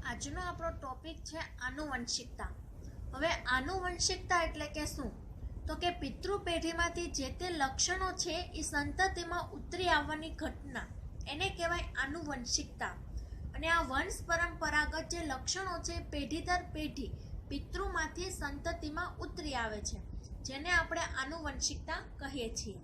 આજનો આપણો ટોપિક છે આનુવંશિકતા। હવે આનુવંશિકતા એટલે કે શું? તો કે પિતૃ પેઢીમાંથી જે તે લક્ષણો છે એ સંતતિમાં ઉતરી આવવાની ઘટના, એને કહેવાય આનુવંશિકતા। અને આ વંશ પરંપરાગત જે લક્ષણો છે પેઢી દર પેઢી પિતૃમાંથી સંતતિમાં ઉતરી આવે છે, જેને આપણે આનુવંશિકતા કહીએ છીએ।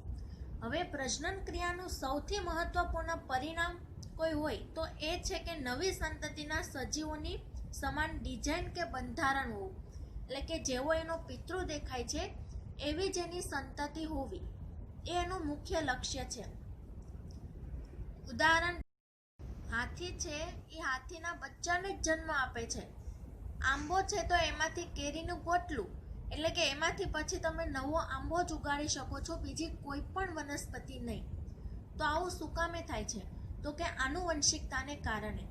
હવે પ્રજનન ક્રિયાનું સૌથી મહત્વપૂર્ણ પરિણામ કોઈ હોય તો એ છે કે નવી સંતતિના સજીવોની સમાન ડિઝાઇન કે બંધારણ હોવું, એટલે કે જેવો એનો પિતૃ દેખાય છે એવી જ એની સંતતિ હોવી, એ એનું મુખ્ય લક્ષ્ય છે। ઉદાહરણ, હાથી છે એ હાથીના બચ્ચાને જ જન્મ આપે છે। આંબો છે તો એમાંથી કેરીનું ગોટલું, એટલે કે એમાંથી પછી તમે નવો આંબો જ ઉગાડી શકો છો, બીજી કોઈ પણ વનસ્પતિ નહીં। તો આવું શું કામે થાય છે? તો કે આનુવંશિકતાને કારણે।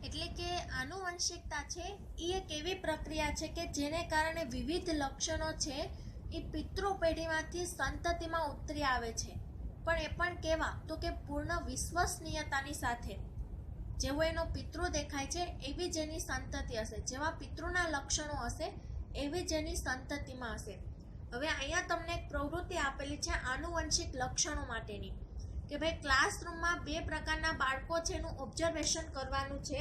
એટલે કે આનુવંશિકતા છે એ એક એવી પ્રક્રિયા છે કે જેને કારણે વિવિધ લક્ષણો છે એ પિતૃ પેઢીમાંથી સંતતિમાં ઉતરી આવે છે, પણ એ પણ કેવા? તો કે પૂર્ણ વિશ્વસનીયતાની સાથે। જેવો એનો પિતૃ દેખાય છે એવી જ એની સંતતિ હશે, જેવા પિતૃના લક્ષણો હશે એવી જ એની સંતતિમાં હશે। હવે અહીંયા તમને એક પ્રવૃત્તિ આપેલી છે આનુવંશિક લક્ષણો માટેની, કે ભાઈ ક્લાસરૂમમાં બે પ્રકારના બાળકો છે એનું ઓબ્ઝર્વેશન કરવાનું છે।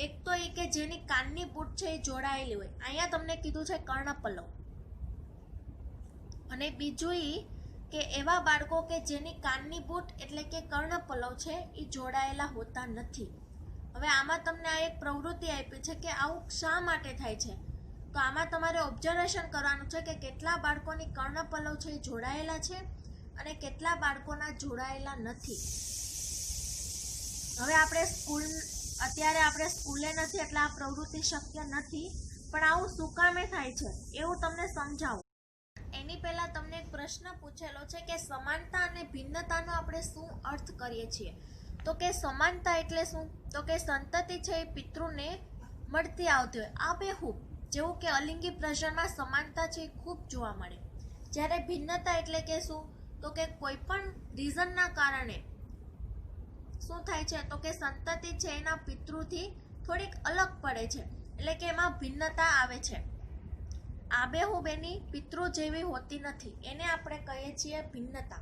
એક તો એ કે જેની કાનની બૂટ છે એ જોડાયેલી હોય, અહીંયા તમને કીધું છે કર્ણપલ્લવ, અને બીજું એ કે એવા બાળકો કે જેની કાનની બૂટ એટલે કે કર્ણપલ્લવ છે એ જોડાયેલા હોતા નથી। હવે આમાં તમને આ એક પ્રવૃત્તિ આપી છે કે આવું શા માટે થાય છે? તો આમાં તમારે ઓબ્ઝર્વેશન કરવાનું છે કે કેટલા બાળકોની કર્ણપલ્લવ છે એ જોડાયેલા છે અને કેટલા બાળકોના જોડાયેલા નથી। હવે અત્યારે આપણે સ્કૂલે નથી એટલે આ પ્રવૃત્તિ શક્ય નથી, પણ આવું શું કામે થાય છે એવું તમને સમજાવું। એની પહેલા તમને એક પ્રશ્ન પૂછેલો છે કે સમાનતા અને ભિન્નતાનો આપણે શું અર્થ કરીએ છીએ? તો કે સમાનતા એટલે શું? તો કે સંતતિ છે એ પિતૃને મળતી આવતી હોય આબેહૂબ, જેવું કે અલિંગી પ્રજનનમાં સમાનતા છે એ ખૂબ જોવા મળે। જ્યારે ભિન્નતા એટલે કે શું? તો કે કોઈ પણ રીઝનના કારણે શું થાય છે? તો કે સંતતિ છે એના પિતૃથી થોડીક અલગ પડે છે, એટલે કે એમાં ભિન્નતા આવે છે। આબેહૂબ એની પિતૃ જેવી હોતી નથી, એને આપણે કહીએ છીએ ભિન્નતા।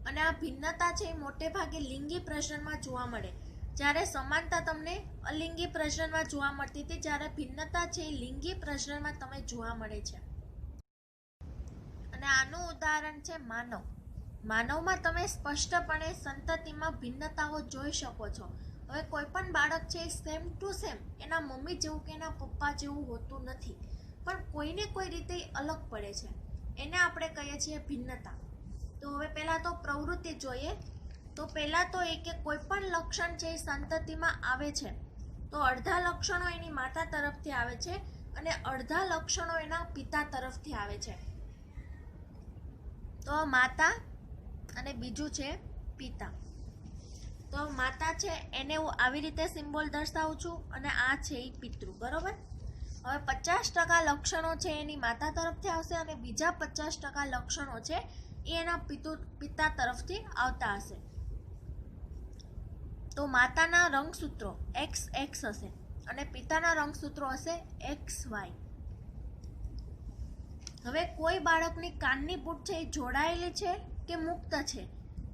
અને આ ભિન્નતા છે એ મોટે ભાગે લિંગી પ્રજનનમાં જોવા મળે, જ્યારે સમાનતા તમને અલિંગી પ્રજનનમાં જોવા મળતી હતી, જ્યારે ભિન્નતા છે એ લિંગી પ્રજનનમાં તમે જોવા મળે છે। અને આનું ઉદાહરણ છે માનવ। માનવમાં તમે સ્પષ્ટપણે સંતતિમાં ભિન્નતાઓ જોઈ શકો છો। હવે કોઈ પણ બાળક છે સેમ ટુ સેમ એના મમ્મી જેવું કે એના પપ્પા જેવું હોતું નથી, પણ કોઈને કોઈ રીતે અલગ પડે છે, એને આપણે કહીએ છીએ ભિન્નતા। તો હવે પહેલાં તો પ્રવૃત્તિ જોઈએ। તો પહેલાં તો એ કે કોઈ પણ લક્ષણ છે એ સંતતિમાં આવે છે તો અડધા લક્ષણો એની માતા તરફથી આવે છે અને અડધા લક્ષણો એના પિતા તરફથી આવે છે। તો માતા અને બીજું છે પિતા। તો માતા છે એને હું આવી રીતે સિમ્બોલ દર્શાવું છું અને આ છે એ પિતૃ, બરોબર? હવે 50% લક્ષણો છે એની માતા તરફથી આવશે અને બીજા 50% લક્ષણો છે એ એના પિતા તરફથી આવતા હશે। તો માતાના રંગસૂત્રો XX હશે અને પિતાના રંગસૂત્રો હશે XY। હવે કોઈ બાળકની કાનની બૂટ છે એ જોડાયેલી છે કે મુક્ત છે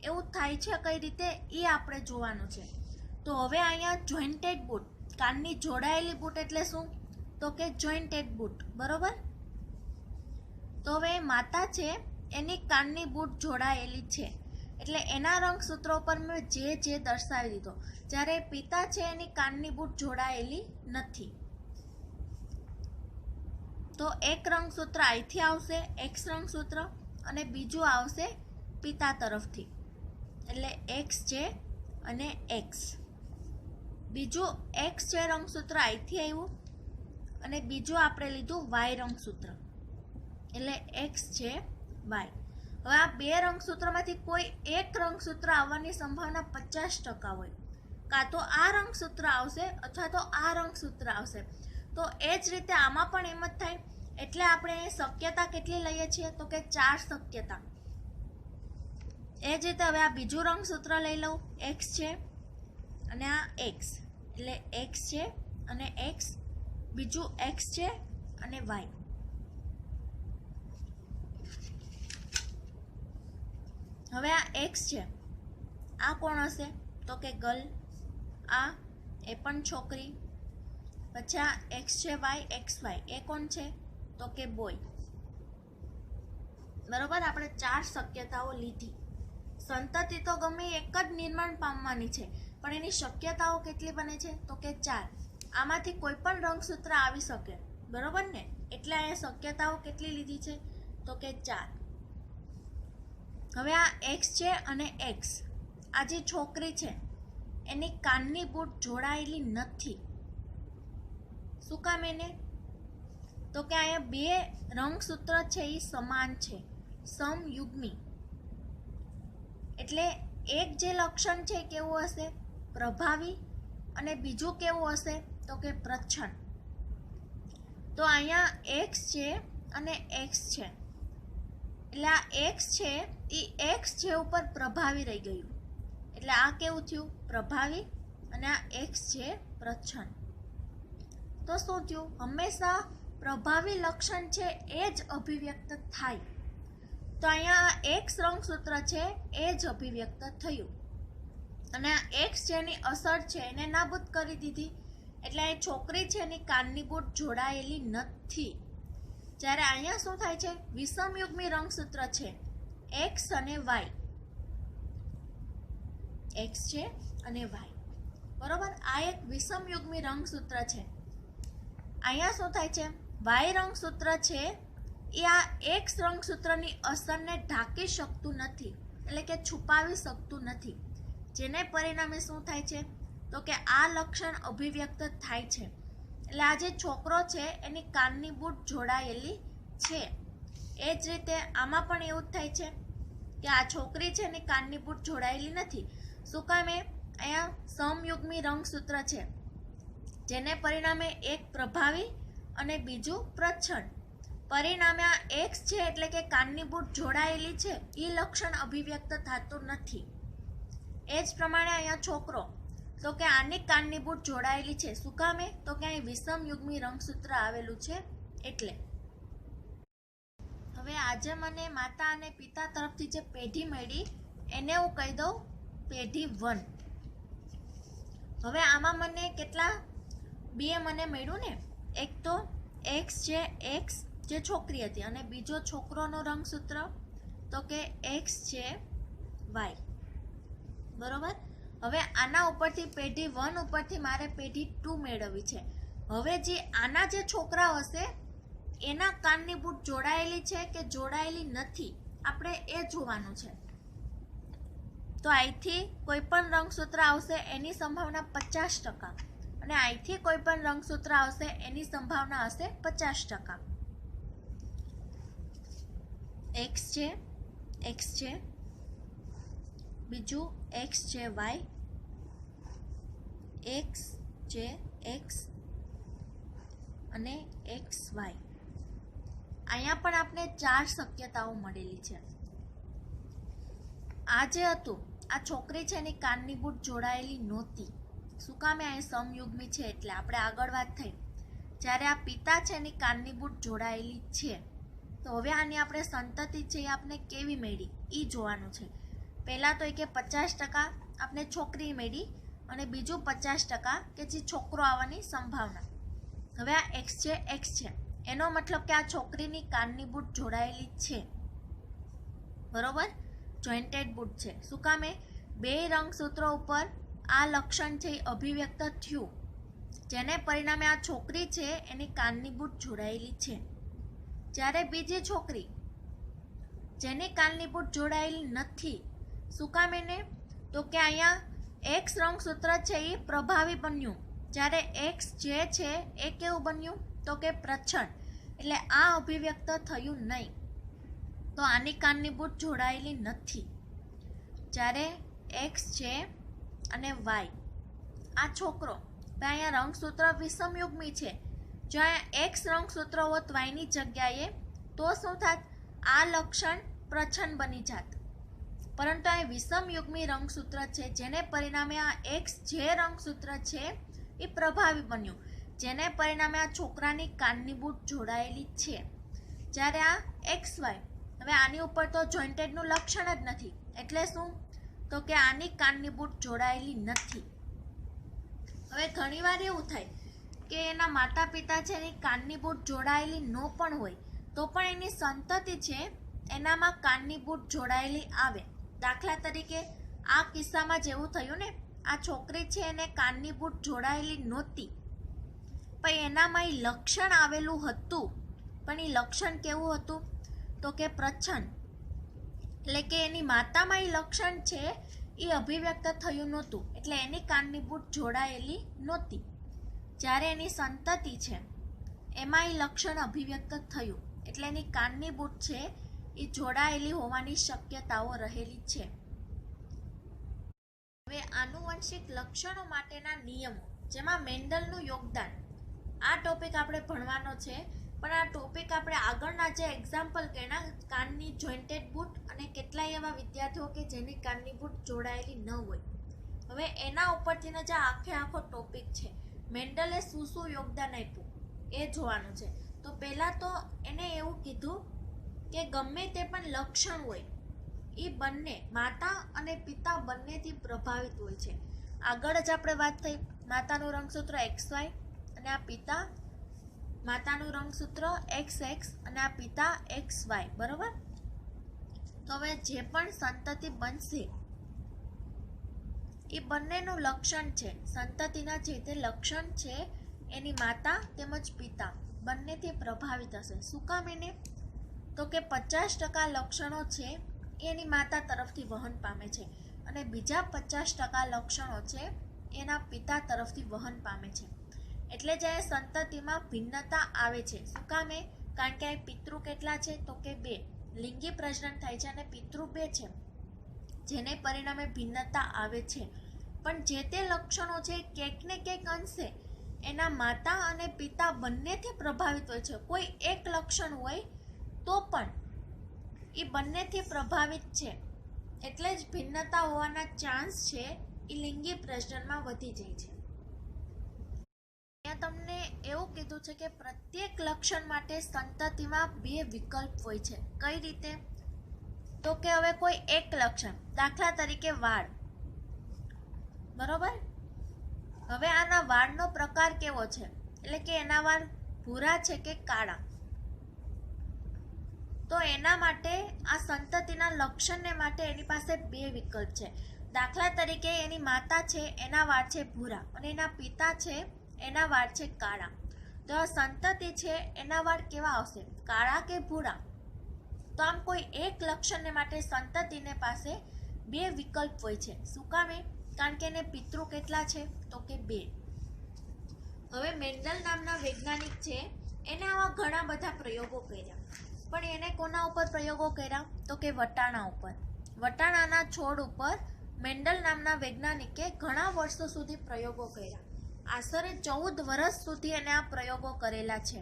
એવું થાય છે કઈ રીતે એ આપણે જોવાનું છે। તો હવે અહીંયા જોઈન્ટેડ બૂટ, કાનની જોડાયેલી બૂટ એટલે શું? તો કે જોઈન્ટેડ બૂટ, બરોબર? તો હવે માતા છે એની કાનની બૂટ જોડાયેલી છે એટલે એના રંગસૂત્રો પર મેં જે દર્શાવી દીધો, જ્યારે પિતા છે એની કાનની બૂટ જોડાયેલી નથી। તો એક રંગસૂત્ર અહીંથી આવશે X રંગસૂત્ર અને બીજું આવશે પિતા તરફથી, એટલે XJ અને X। બીજું XJ રંગસૂત્ર અહીંથી આવ્યું અને બીજું આપણે લીધું Y રંગસૂત્ર, એટલે XJ Y। હવે આ બે રંગસૂત્રમાંથી કોઈ એક રંગસૂત્ર આવવાની સંભાવના 50% હોય, કાં તો આ રંગસૂત્ર આવશે અથવા તો આ રંગસૂત્ર આવશે। તો એ જ રીતે આમાં પણ એમ જ થાય, એટલે આપણે શક્યતા કેટલી લઈએ છીએ? તો કે 4 શક્યતા। એ જ રીતે હવે આ બીજું રંગસૂત્ર લઈ લઉં, X છે અને આ X, એટલે એક્સ છે અને એક્સ, બીજું એક્સ છે અને વાય. હવે આ એક્સ છે, આ કોણ હશે? તો કે ગર્લ. આ એ પણ છોકરી. પછી આ એક્સ છે વાય, એક્સ વાય, એ કોણ છે? તો કે બોય. બરોબર, આપણે 4 શક્યતાઓ લીધી. સંતતિ તો ગમે એક જ નિર્માણ પામવાની છે, પણ એની શક્યતાઓ કેટલી બને છે? તો કે 4. આમાંથી કોઈ પણ રંગસૂત્ર આવી શકે, બરોબર ને? એટલે અહીંયા શક્યતાઓ કેટલી લીધી છે? તો કે 4. હવે આ એક્સ છે અને એક્સ, આ જે છોકરી છે એની કાનની બૂટ જોડાયેલી નથી. શું કામ એને? તો કે અહીંયા 2 રંગસૂત્ર છે એ સમાન છે, સમયુગ્મી. એટલે એક જે લક્ષણ છે કેવું હશે? પ્રભાવી. અને બીજું કેવું હશે? તો કે પ્રચ્છન્ન. તો અહીંયા એક્સ છે અને એક્સ છે, એટલે આ એક્સ છે એ એક્સ છે ઉપર પ્રભાવી રહી ગયું. એટલે આ કેવું થયું? પ્રભાવી. અને આ એક્સ છે પ્રચ્છન્ન. તો શું થયું? હંમેશા પ્રભાવી લક્ષણ છે એ જ અભિવ્યક્ત થાય. તો અહીંયા એક્સ રંગસૂત્ર છે એ જ અભિવ્યક્ત થયું. અને આ એક્સ જેની અસર છે એને નાબૂદ કરી દીધી. એટલે એ છોકરી છે એની કાનની બૂટ જોડાયેલી નથી. જ્યારે અહીંયા શું થાય છે? વિષમયુગ્મી રંગસૂત્ર છે એક્સ અને વાય. એક્સ છે અને વાય, બરોબર. આ એક વિષમયુગ્મી રંગસૂત્ર છે. અહીંયા શું થાય છે? વાય રંગસૂત્ર છે એ આ એક્સ રંગસૂત્રની અસરને ઢાંકી શકતું નથી, એટલે કે છુપાવી શકતું નથી. જેને પરિણામે શું થાય છે? તો કે આ લક્ષણ અભિવ્યક્ત થાય છે. એટલે આ જે છોકરો છે એની કાનની બૂટ જોડાયેલી છે. એ જ રીતે આમાં પણ એવું જ થાય છે કે આ છોકરી છે એની કાનની બૂટ જોડાયેલી નથી. શું કામ? અહીંયા સમયુગ્મી રંગસૂત્ર છે, જેને પરિણામે એક પ્રભાવી અને બીજું પ્રચ્છન્ન. પરિણામે આ એક્સ છે એટલે કે કાનની બૂટ જોડાયેલી છે એ લક્ષણ અભિવ્યક્ત થતું નથી. એ જ પ્રમાણે અહીંયા છોકરો, તો કે આની કાનની બૂટ જોડાયેલી છે. શું કામે? તો કે અહીં વિષમયુગ્મી રંગસૂત્ર આવેલું છે એટલે. હવે આજે મને માતા અને પિતા તરફથી જે પેઢી મળી એને હું કહી દઉં પેઢી 1. હવે આમાં મને કેટલા? 2 મને મળ્યું ને. એક તો એક્સ છે, એક્સ જે છોકરી હતી, અને બીજો છોકરોનો રંગસૂત્ર તો કે એક્સ છે વાય, બરોબર. હવે આના ઉપરથી પેઢી 1 ઉપરથી મારે પેઢી 2 મેળવવી છે. હવે જે આના જે છોકરા હશે એના કાનની બૂટ જોડાયેલી છે કે જોડાયેલી નથી, આપણે એ જોવાનું છે. તો અહીંથી કોઈ પણ રંગસૂત્ર આવશે એની સંભાવના 50%, અને અહીંથી કોઈ પણ રંગસૂત્ર આવશે એની સંભાવના હશે 50%. એક્સ છે, બીજું એક્સ છે વાય, એક્સ છે એક્સ અને એક્સ વાય. અહીંયા પણ આપણે 4 શક્યતાઓ મળેલી છે. આ જે હતું, આ છોકરી છે એની કાનની બૂટ જોડાયેલી નહોતી. શું કામે? અહીં સમયુગ્મી છે એટલે આપણે આગળ વાત થઈ. જ્યારે આ પિતા છે એની કાનની બૂટ જોડાયેલી છે. તો હવે આની આપણે સંતતિ છે એ આપણે કેવી મળી એ જોવાનું છે. પહેલાં તો એ કે 50% આપણે છોકરી મળી, અને બીજું 50% કે જે છોકરો આવવાની સંભાવના. હવે આ એક્સ છે, એનો મતલબ કે આ છોકરીની કાનની બૂટ જોડાયેલી છે, બરોબર. જોઈન્ટેડ બૂટ છે. શું કામે? 2 રંગસૂત્રો ઉપર આ લક્ષણ છે એ અભિવ્યક્ત થયું, જેને પરિણામે આ છોકરી છે એની કાનની બૂટ જોડાયેલી છે. જ્યારે બીજી છોકરી જેની કાનની બૂટ જોડાયેલી નથી. શું કામ એને? તો કે અહીંયા એક્સ રંગસૂત્ર છે એ પ્રભાવી બન્યું, જ્યારે એક્સ જે છે એ કેવું બન્યું? તો કે પ્રચ્છન્ન. એટલે આ અભિવ્યક્ત થયું નહીં. તો આની કાનની બૂટ જોડાયેલી નથી. જ્યારે એક્સ છે અને વાય, આ છોકરો, અહીંયા રંગસૂત્ર વિષમયુગ્મી છે. જો અહીંયા એક્સ રંગસૂત્ર હોત વાયની જગ્યાએ તો શું થાત? આ લક્ષણ પ્રચ્છન્ન બની જાત. પરંતુ આ વિષમયુગ્મી રંગસૂત્ર છે, જેને પરિણામે આ એક્સ જે રંગસૂત્ર છે એ પ્રભાવી બન્યું, જેને પરિણામે આ છોકરાની કાનની બૂટ જોડાયેલી છે. જ્યારે આ XY, હવે આની ઉપર તો જોઈન્ટેડનું લક્ષણ જ નથી, એટલે શું? તો કે આની કાનની બૂટ જોડાયેલી નથી. હવે ઘણીવાર એવું થાય કે એના માતા પિતા છે એની કાનની બૂટ જોડાયેલી ન પણ હોય, તો પણ એની સંતતિ છે એનામાં કાનની બૂટ જોડાયેલી આવે. દાખલા તરીકે આ કિસ્સામાં જેવું થયું ને, આ છોકરી છે એને કાનની બૂટ જોડાયેલી નહોતી, પણ એનામાં એ લક્ષણ આવેલું હતું. પણ એ લક્ષણ કેવું હતું? તો કે પ્રચ્છન્ન, એટલે કે એની માતામાં એ લક્ષણ છે એ અભિવ્યક્ત થયું નહોતું, એટલે એની કાનની બૂટ જોડાયેલી નહોતી. જ્યારે એની સંતતિ છે એમાં એ લક્ષણ અભિવ્યક્ત થયું, એટલે એની કાનની બૂટ છે એ જોડાયેલી હોવાની શક્યતાઓ રહેલી છે. હવે આનુવંશિક લક્ષણો માટેના નિયમો, જેમાં મેન્ડલનું યોગદાન, આ ટોપિક આપણે ભણવાનો છે. પણ આ ટોપિક આપણે આગળના જે એક્ઝામ્પલ કર્યા, કાનની જોઈન્ટેડ બૂટ અને કેટલાય એવા વિદ્યાર્થીઓ કે જેની કાનની બૂટ જોડાયેલી ન હોય, હવે એના ઉપરથીનો જે આખો ટોપિક છે, મેન્ડલે શું શું યોગદાન આપ્યું એ જોવાનું છે. તો પહેલાં તો એને એવું કીધું કે ગમે તે પણ લક્ષણ હોય એ બંને માતા અને પિતા બંનેથી પ્રભાવિત હોય છે. આગળ જ આપણે વાત થઈ, માતાનું રંગસૂત્ર XY અને આ પિતા, માતાનું રંગસૂત્ર XX અને આ પિતા XY, બરોબર? તો હવે જે પણ સંતતિ બનશે એ બંનેનું લક્ષણ છે, સંતતિના જે તે લક્ષણ છે એની માતા તેમજ પિતા બંનેથી પ્રભાવિત હશે. શું કામ એને? તો કે 50% લક્ષણો છે એની માતા તરફથી વહન પામે છે અને બીજા 50% લક્ષણો છે એના પિતા તરફથી વહન પામે છે. એટલે જ્યારે સંતતિમાં ભિન્નતા આવે છે, શું કામે? કારણ કે પિતૃ કેટલા છે? તો કે 2, લિંગી પ્રજનન થાય છે અને પિતૃ 2 છે, જેને પરિણામે ભિન્નતા આવે છે. પણ જે તે લક્ષણો છે ક્યાંક ને ક્યાંક અંશે એના માતા અને પિતા બંનેથી પ્રભાવિત હોય છે. કોઈ એક લક્ષણ હોય તો પણ એ બંનેથી પ્રભાવિત છે, એટલે જ ભિન્નતા હોવાના ચાન્સ છે એ લિંગી પ્રજનનમાં વધી જાય છે. અહીંયા તમને એવું કીધું છે કે પ્રત્યેક લક્ષણ માટે સંતતિમાં 2 વિકલ્પ હોય છે. કઈ રીતે? તો કે હવે કોઈ એક લક્ષણ, દાખલા તરીકે વાળ, બરોબર? હવે આના વાળનો પ્રકાર કેવો છે, એટલે કે એના વાળ ભૂરા છે કે કાળા, તો એના માટે આ સંતતિના લક્ષણને માટે એની પાસે 2 વિકલ્પ છે. દાખલા તરીકે એની માતા છે એના વાળ છે ભૂરા અને એના પિતા છે એના વાળ છે કાળા, તો આ સંતતિ છે એના વાળ કેવા આવશે? કાળા કે ભૂરા? તો આમ કોઈ એક લક્ષણને માટે સંતતિને પાસે 2 વિકલ્પ હોય છે. શું કામે? કારણ કે એને પિતૃ કેટલા છે? તો કે 2. હવે મેન્ડલ નામના વૈજ્ઞાનિક છે એને આવા ઘણા બધા પ્રયોગો કર્યા, પણ એને કોના ઉપર પ્રયોગો કર્યા? તો કે વટાણા ઉપર. વટાણાના છોડ ઉપર મેન્ડલ નામના વૈજ્ઞાનિકે ઘણા વર્ષો સુધી પ્રયોગો કર્યા. આશરે 14 વર્ષ સુધી એને આ પ્રયોગો કરેલા છે.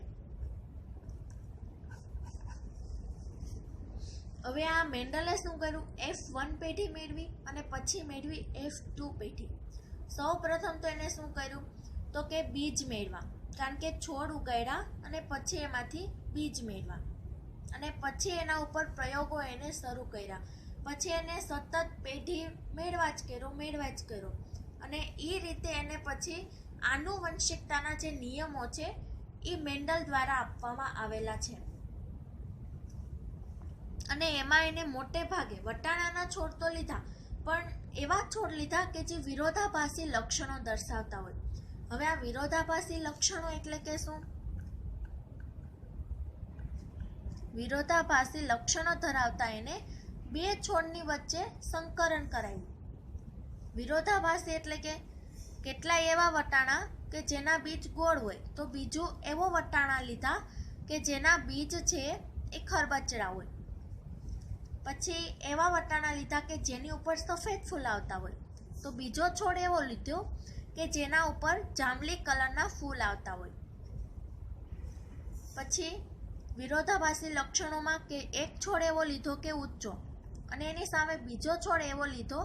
હવે આ મેન્ડલે શું કર્યું? F1 પેઢી મેળવી અને પછી મેળવી F2 પેઢી. સૌ પ્રથમ તો એને શું કર્યું? તો કે બીજ મેળવા, કારણ કે છોડ ઉગાડ્યા અને પછી એમાંથી બીજ મેળવા અને પછી એના ઉપર પ્રયોગો એને શરૂ કર્યા. પછી એને સતત પેઢી મેળવા જ કર્યો અને એ રીતે એને પછી આનુવંશિકતાના જે નિયમો છે એ મેન્ડલ દ્વારા આપવામાં આવેલા છે. અને એમાં એને મોટે ભાગે વટાણાના છોડ તો લીધા, પણ એવા છોડ લીધા કે જે વિરોધાભાસી લક્ષણો દર્શાવતા હોય. હવે આ વિરોધાભાસી લક્ષણો એટલે કે શું? વિરોધાભાસી લક્ષણો ધરાવતા એને 2 છોડની વચ્ચે સંકરણ કરાયું. વિરોધાભાસી એટલે કે કેટલાય એવા વટાણા કે જેના બીજ ગોળ હોય, તો બીજું એવો વટાણા લીધા કે જેના બીજ છે એ ખરબચડા હોય. પછી એવા વટાણા લીધા કે જેની ઉપર સફેદ ફૂલ આવતા હોય, તો બીજો છોડ એવો લીધો કે જેના ઉપર જાંબલી કલરના ફૂલ આવતા હોય. પછી વિરોધાભાસી લક્ષણોમાં કે એક છોડ એવો લીધો કે ઊંચો અને એની સામે બીજો છોડ એવો લીધો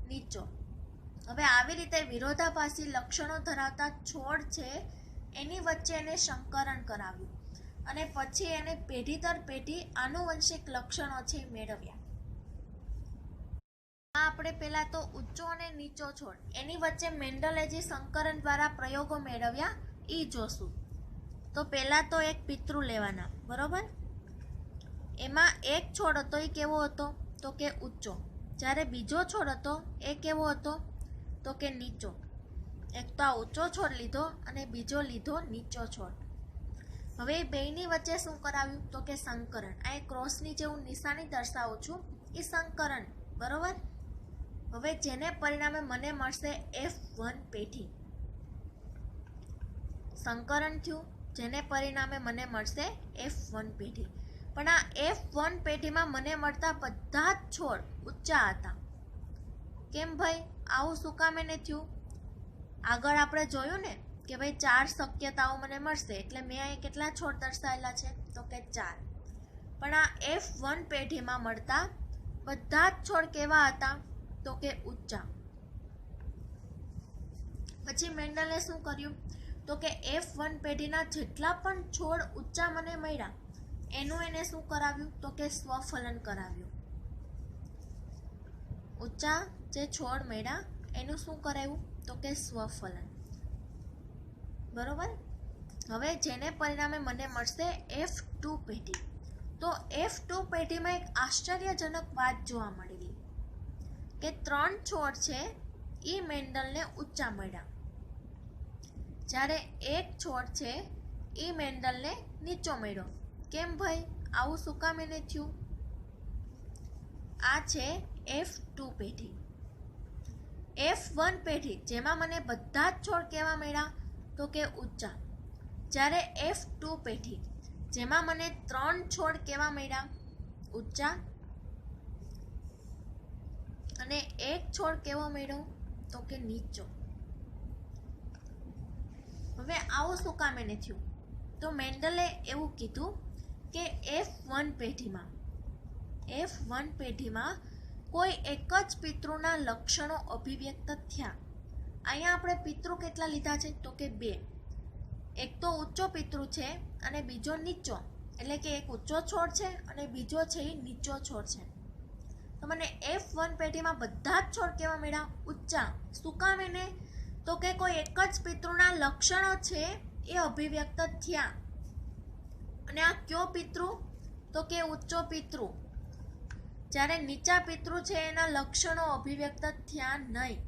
નીચો. હવે આવી રીતે વિરોધાભાસી લક્ષણો ધરાવતા છોડ છે એની વચ્ચે એને સંકરણ કરાવ્યું અને પછી એને પેઢી દર પેઢી આનુવંશિક લક્ષણો છે મેળવ્યા. આપણે પહેલા તો ઊંચો અને નીચો છોડ એની વચ્ચે મેન્ડલે જે સંકરણ દ્વારા પ્રયોગો મેળવ્યા એ જોશું. તો પહેલા તો એક પિતૃ લેવાના, બરોબર. એમાં એક છોડ હતો એ કેવો હતો તો કે ઊંચો, જ્યારે બીજો છોડ હતો એ કેવો હતો તો કે નીચો. એક તો આ ઊંચો છોડ લીધો અને બીજો લીધો નીચો છોડ. હવે બેયની વચ્ચે શું કરાવ્યું તો કે સંકરણ. આ ક્રોસની જે હું નિશાની દર્શાવું છું એ સંકરણ, બરોબર. હવે જેને પરિણામે મને મળશે F1 પેઢી. સંકરણ થયું જેને પરિણામે મને મળશે F1 પેઢી. પણ આ F1 પેઢીમાં મને મળતા બધા જ છોડ ઊંચા હતા. કેમ ભાઈ, આવું શું કામ એને થયું? આગળ આપણે જોયું ને કે ભાઈ 4 શક્યતાઓ મને મળશે, એટલે મેં અહીં કેટલા છોડ દર્શાવેલા છે તો કે 4. પણ આ F1 પેઢીમાં મળતા બધા જ છોડ કેવા હતા તો કે ઊંચા. પછી મેન્ડલે શું કર્યું તો કે F1 પેઢીના જેટલા પણ છોડ ઊંચા મને મળ્યા એનું એને શું કરાવ્યું તો કે સ્વફલન કરાવ્યું. ઊંચા જે છોડ મળ્યા એનું શું કરાવ્યું તો કે સ્વફલન, બરોબર. હવે જેને પરિણામે મને મળશે F2 પેઢી. તો F2 પેઢીમાં એક આશ્ચર્યજનક વાત જોવા મળેલી કે 3 છોડ છે એ મેન્ડલને ઊંચા મળ્યા, જ્યારે એક છોડ છે એ મેન્ડલને નીચો મળ્યો. કેમ ભાઈ, આવું શું કામ એને થયું? આ છે F2 પેઢી. F1 પેઢી જેમાં મને બધા જ છોડ કેવા મળ્યા તો કે ઊંચા, જ્યારે F2 પેઢી જેમાં મને 3 છોડ કેવા મળ્યા ઊંચા અને એક છોડ કેવો મળ્યો તો કે નીચો. હવે આવું શું કામ એને થયું? તો મેન્ડલે એવું કીધું કે F1 પેઢીમાં કોઈ એક જ પિતૃના લક્ષણો અભિવ્યક્ત થયા. અહીંયા આપણે પિતૃ કેટલા લીધા છે તો કે 2. એક તો ઊંચો પિતૃ છે અને બીજો નીચો, એટલે કે એક ઊંચો છોડ છે અને બીજો છે એ નીચો છોડ છે. તો મને F1 પેઢીમાં બધા જ છોડ કેવા મળ્યા ઊંચા. શું કામ એને? તો કે કોઈ એક જ પિતૃના લક્ષણો છે એ અભિવ્યક્ત થયા. અને આ કયો પિતૃ તો કે ઊંચો પિતૃ, જ્યારે નીચા પિતૃ છે એના લક્ષણો અભિવ્યક્ત થયા નહીં.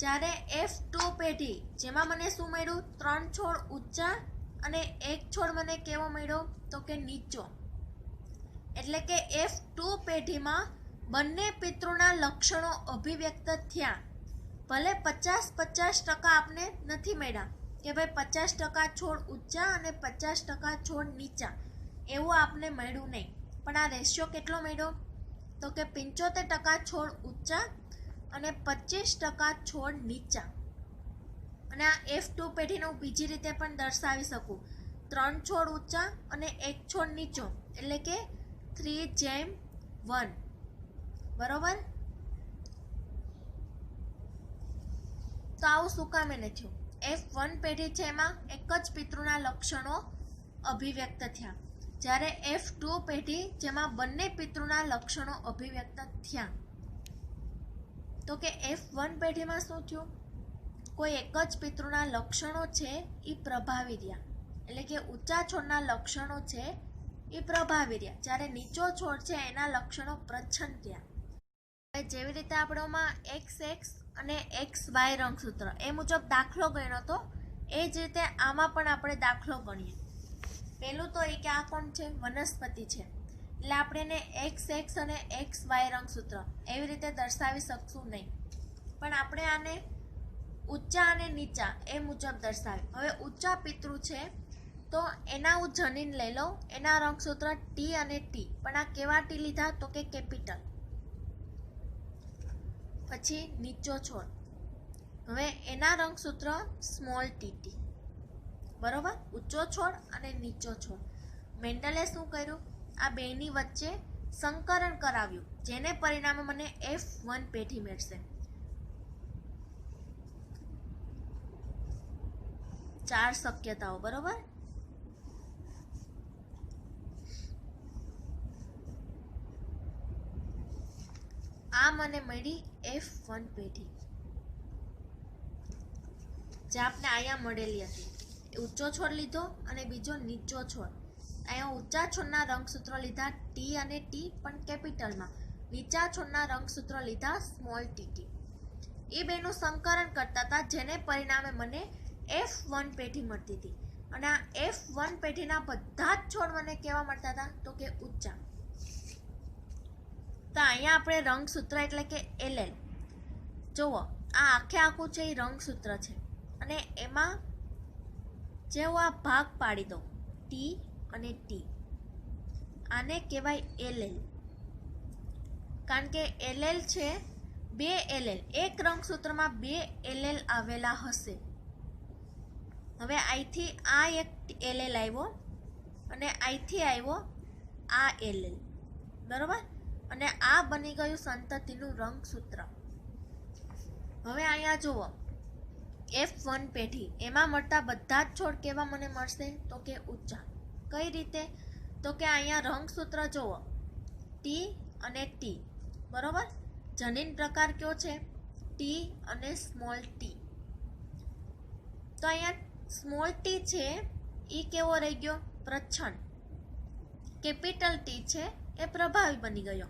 જ્યારે F2 પેઢી જેમાં મને શું મળ્યું 3 છોડ ઊંચા અને એક છોડ મને કેવો મળ્યો તો કે નીચો, એટલે કે F2 પેઢીમાં બંને પિતૃના લક્ષણો અભિવ્યક્ત થયા. ભલે 50-50% આપને નથી મળ્યા કે ભાઈ 50% છોડ ઊંચા અને 50% છોડ નીચા, એવું આપને મળ્યું નહીં. પણ આ રેશિયો કેટલો મળ્યો તો કે 75% છોડ ઊંચા અને 25% છોડ નીચા. અને આ F2 પેઢીને હું બીજી રીતે પણ દર્શાવી શકું, 3 છોડ ઊંચા અને 1 છોડ નીચો, એટલે કે 3:1, બરોબર. તો આવું શું કામ એને થયું? F1 પેઢી છે એમાં એક જ પિતૃના લક્ષણો અભિવ્યક્ત થયા, જ્યારે F2 પેઢી જેમાં બંને પિતૃના લક્ષણો અભિવ્યક્ત થયા. તો કે F1 પેઢીમાં શું થયું? કોઈ એક જ પિતૃના લક્ષણો છે એ પ્રભાવી રહ્યા, એટલે કે ઊંચા છોડના લક્ષણો છે એ પ્રભાવી રહ્યા, જ્યારે નીચો છોડ છે એના લક્ષણો પ્રચ્છન્ન રહ્યા. જેવી રીતે આપણોમાં XX અને XY રંગસૂત્ર એ મુજબ દાખલો ગણ્યો હતો, એ જ રીતે આમાં પણ આપણે દાખલો ગણીએ. પહેલું તો એ કે આ કોણ છે? વનસ્પતિ છે, એટલે આપણે એને XX અને XY રંગસૂત્ર એવી રીતે દર્શાવી શકશું નહીં, પણ આપણે આને ઊંચા અને નીચા એ મુજબ દર્શાવ્યું. હવે ઊંચા પિતૃ છે તો એના હું જનીન લઈ લઉં, એના રંગસૂત્ર T અને T, પણ આ કેવા T લીધા તો કે કેપિટલ. પછી નીચો છોડ, હવે એના રંગસૂત્ર સ્મોલ tt, બરોબર. ઊંચો છોડ અને નીચો છોડ. મેન્ડલે શું કર્યું? આ બેની વચ્ચે સંકરણ કરાવ્યું, જેને પરિણામે મને F1 પેઢી મળશે. 4 શક્યતાઓ, બરોબર. આ મને મળી F1 પેઢી, જે આપણે અહીંયા મળેલી હતી. ઊંચો છોડ લીધો અને બીજો નીચો છોડ. અહીંયા ઊંચા છોડના રંગસૂત્રો લીધા ટી અને ટી, પણ કેપિટલમાં. નીચા છોડના રંગસૂત્રો લીધા સ્મોલ ટી. એ બેનું સંકલન કરતા હતા, જેને પરિણામે મને F1 પેઢી મળતી હતી. અને આ F1 પેઢીના બધા જ છોડ મને કેવા મળતા હતા, તો કે ઊંચા. તો અહીંયા આપણે રંગસૂત્ર એટલે કે LL જુઓ, આ આખે આખું છે એ રંગસૂત્ર છે, અને એમાં જેવો આ ભાગ પાડી દો ટી અને ટી, આને કહેવાય LL. કારણ કે LL છે 2 LL, એક રંગસૂત્રમાં 2 LL આવેલા હશે. હવે અહીંથી આ એક LL આવ્યો અને અહીંથી આવ્યો આ LL, બરોબર. અને આ બની ગયું સંતતિનું રંગસૂત્ર. હવે અહીંયા જુઓ F1 પેઢી, એમાં મળતા બધા જ છોડ કેવા મને મળશે, તો કે ઊંચા. કઈ રીતે, તો કે અહીંયા રંગસૂત્ર જુઓ ટી અને ટી, બરોબર. જનીન પ્રકાર કયો છે, ટી અને સ્મોલ ટી. તો અહીંયા સ્મોલ ટી છે એ કેવો રહી ગયો, પ્રચ્છન્ન. કેપિટલ ટી છે એ પ્રભાવી બની ગયો,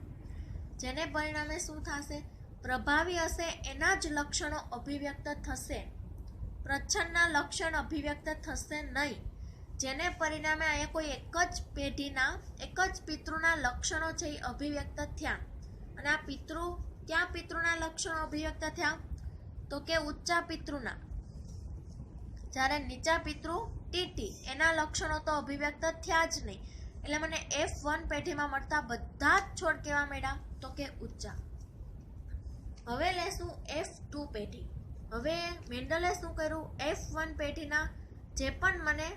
જેને પરિણામે શું થશે, પ્રભાવી હશે એના જ લક્ષણો અભિવ્યક્ત થશે, પ્રચ્છન્નના લક્ષણ અભિવ્યક્ત થશે નહીં. જેને પરિણામે અહીંયા કોઈ એક જ પેઢીના એક જ પિતૃના લક્ષણો છે એ અભિવ્યક્ત થયા. અને આ પિતૃ ક્યાં પિતૃના લક્ષણો અભિવ્યક્ત થયા, તો કે ઊંચા પિતૃના. જ્યારે નીચા પિતૃ ટીટી, એના લક્ષણો તો અભિવ્યક્ત થયા જ નહીં. એટલે મને F1 પેઢીમાં મળતા બધા જ છોડ કેવા મળ્યા, તો કે ઊંચા. હવે લેશું F2 પેઢી. હવે મેન્ડલે શું કર્યું, F1 પેઢીના જે પણ મને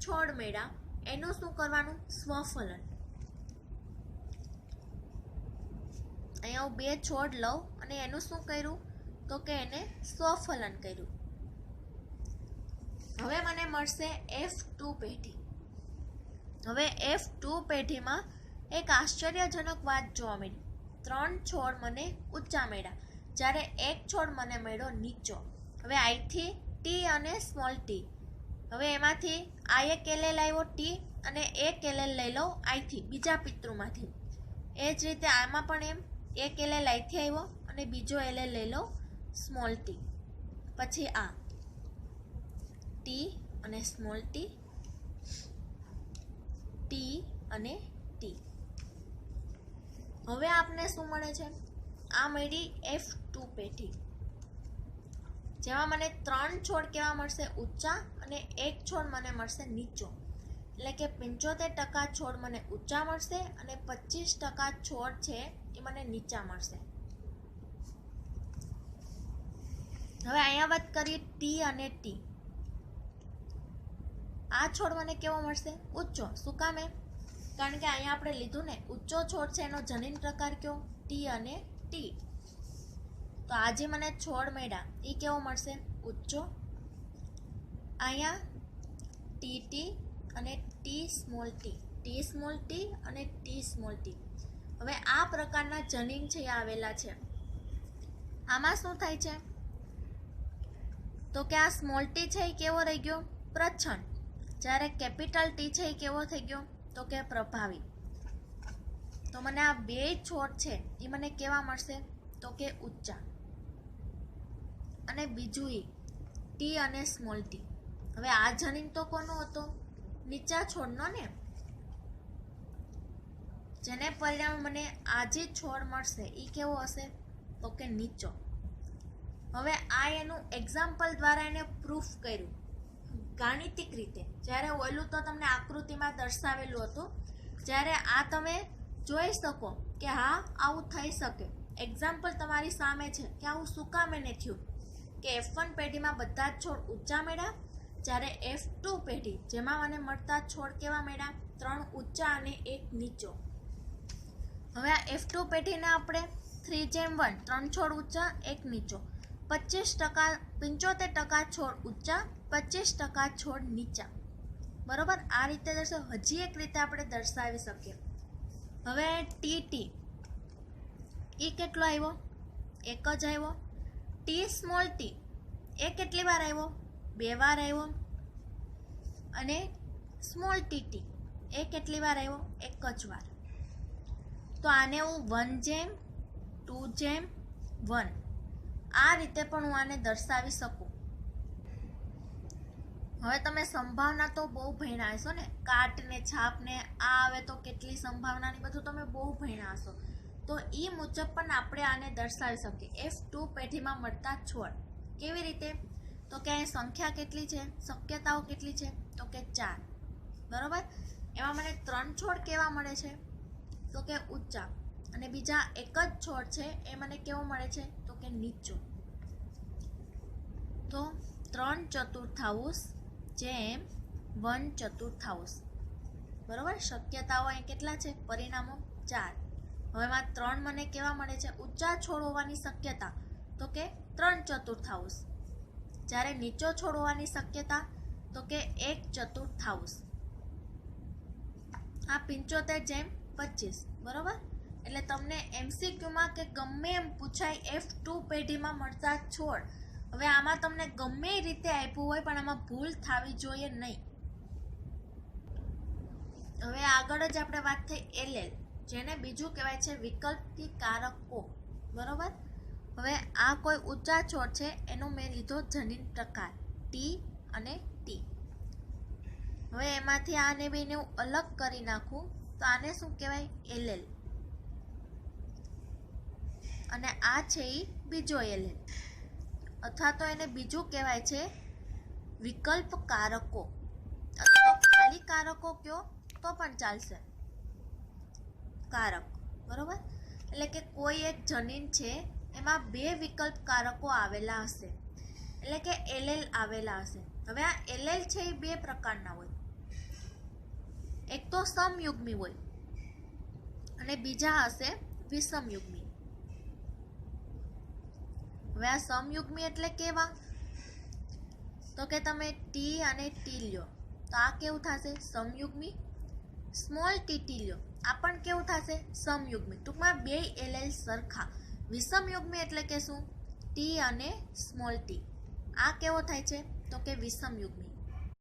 છોડ મળ્યા એનું શું કરવાનું, સ્વફલન. અહીંયા હું 2 છોડ લઉં અને એનું શું કર્યું, તો કે એને સ્વફલન કર્યું. હવે મને મળશે F2 પેઢી. હવે F2 પેઢીમાં એક આશ્ચર્યજનક વાત જોવા મળી. 3 છોડ મને ઊંચા મળ્યા, જ્યારે એક છોડ મને મળ્યો નીચો. હવે અહીંથી ટી અને સ્મોલ ટી. હવે એમાંથી આ એક LL આવ્યો ટી, અને એક LL લઈ લો અહીંથી બીજા પિતૃમાંથી. એ જ રીતે આમાં પણ એમ એક LL અહીંથી આવ્યો અને બીજો LL લઈ લો સ્મોલ ટી. પછી આ ટી અને સ્મોલ ટી, ટી અને ટી. હવે આપને શું મળે છે, આ મળી F2 પેઢી, જેમાં મને 3 છોડ કેવા મળશે, ઊંચા, અને એક છોડ મને મળશે નીચો. એટલે કે 75% છોડ મને ઊંચા મળશે અને 25% છોડ છે એ મને નીચા મળશે. હવે અહીંયા વાત કરીએ ટી અને ટી. આ છોડ મને કેવો મળશે, ઊંચો. શું કામ એમ, કારણ કે અહીંયા આપણે લીધું ને ઊંચો છોડ છે એનો જનીન પ્રકાર કયો, ટી અને ટી. તો આજે મને છોડ મળ્યા એ કેવો મળશે, ઊંચો. અહીંયા ટી અને T small T, T small T અને ટી સ્મોલ ટી. હવે આ પ્રકારના જનીન છે એ આવેલા છે. આમાં શું થાય છે, તો કે આ સ્મોલ ટી છે એ કેવો રહી ગયો, પ્રચ્છન્ન. જ્યારે કેપિટલ ટી છે એ કેવો થઈ ગયો, તો કે પ્રભાવી. તો મને આ 2 છોડ છે એ મને કેવા મળશે, તો કે ઊંચા. અને બીજું ટી અને સ્મોલ ટી. હવે આ જનીન તો કોનો હતો, નીચા છોડનો ને, જેને પરિણામે મને આ જે છોડ મળશે એ કેવો હશે, તો કે નીચો. હવે આ એનું એક્ઝામ્પલ દ્વારા એને પ્રૂફ કર્યું ગાણિતિક રીતે. જ્યારે ઓલું તો તમને આકૃતિમાં દર્શાવેલું હતું, જ્યારે આ તમે જોઈ શકો કે હા આવું થઈ શકે. એક્ઝામ્પલ તમારી સામે છે કે આવું શું કામ એને થયું, કે F1 પેઢીમાં બધા જ છોડ ઊંચા મળ્યા, જ્યારે F2 પેઢી જેમાં મને મળતા છોડ કેવા મળ્યા, 3 ઊંચા અને 1 નીચો. હવે આ F2 પેઢીને આપણે 3:1, 3 છોડ ઊંચા 1 નીચો, 75% છોડ ઊંચા 25% છોડ નીચા. બરોબર, આ રીતે હજી એક રીતે આપણે દર્શાવી શકીએ. હવે ટી એ કેટલો આવ્યો? એક જ આવ્યો. ટી સ્મોલ ટી એ કેટલી વાર આવ્યો? 2 વાર આવ્યો. અને સ્મોલ ટી એ કેટલી વાર આવ્યો? એક જ વાર. તો આને હું 1:2:1 આ રીતે પણ હું આને દર્શાવી શકું. હવે તમે સંભાવના તો બહુ ભણ્યા હશો ને, કાટ ને છાપ ને આ આવે તો કેટલી સંભાવનાની બધું તમે બહુ ભણ્યા હશો. તો એ મુજબ પણ આપણે આને દર્શાવી શકીએ. F2 પેઢીમાં મળતા છોડ કેવી રીતે? તો કે અહીં સંખ્યા કેટલી છે, શક્યતાઓ કેટલી છે? તો કે 4. બરોબર, એમાં મને 3 છોડ કેવા મળે છે? તો કે ઊંચા. અને બીજા એક જ છોડ છે એ મને કેવો મળે છે? તો કે નીચો. તો 3/4 જેમ 1/4. બરોબર, શક્યતાઓ અહીં કેટલા છે? પરિણામો 4. હવે એમાં 3 મને કેવા મળે છે? ઊંચા છોડ હોવાની શક્યતા. તો કે 3/4. જ્યારે નીચો છોડ હોવાની શક્યતા તો કે 1/4. આ 75/25. બરોબર, એટલે તમને MCQમાં કે ગમે એમ પૂછાય F2 પેઢીમાં મળતા છોડ. હવે આમાં તમને ગમે એ રીતે આપ્યું હોય પણ આમાં ભૂલ થવી જોઈએ નહીં. હવે આગળ જ આપણે વાત થઈ LL, જેને બીજું કહેવાય છે વિકલ્પી કારકો. બરોબર, હવે આ કોઈ ઊંચા છોડ છે એનો મેં લીધો જનીન પ્રકાર ટી અને ટી. હવે એમાંથી આને બેને હું અલગ કરી નાખું તો આને શું કહેવાય? LL. અને આ છે એ બીજો LL, અથવા તો એને બીજું કહેવાય છે વિકલ્પ કારકો. અથવા તો ખાલી કારકો કયો તો પણ ચાલશે. કારક. બરોબર, એટલે કે કોઈ એક જનીન છે એમાં 2 વિકલ્પ કારકો આવેલા હશે, એટલે કે LL આવેલા હશે. હવે આ LL છે એ 2 પ્રકારના હોય. એક તો સમયુગ્મી હોય અને બીજા હશે વિષમયુગ્મી. હવે આ સમયુગ્મી એટલે કેવા? તો કે તમે ટી અને ટી લ્યો તો આ કેવું થશે? સમયુગ્મી. સ્મોલ ટી લ્યો આ પણ કેવું થશે? સમયુગ્મી. ટૂંકમાં 2 LL સરખા. વિષમયુગ્મી એટલે કે શું? ટી અને સ્મોલ ટી. આ કેવો થાય છે? તો કે વિષમયુગ્મી.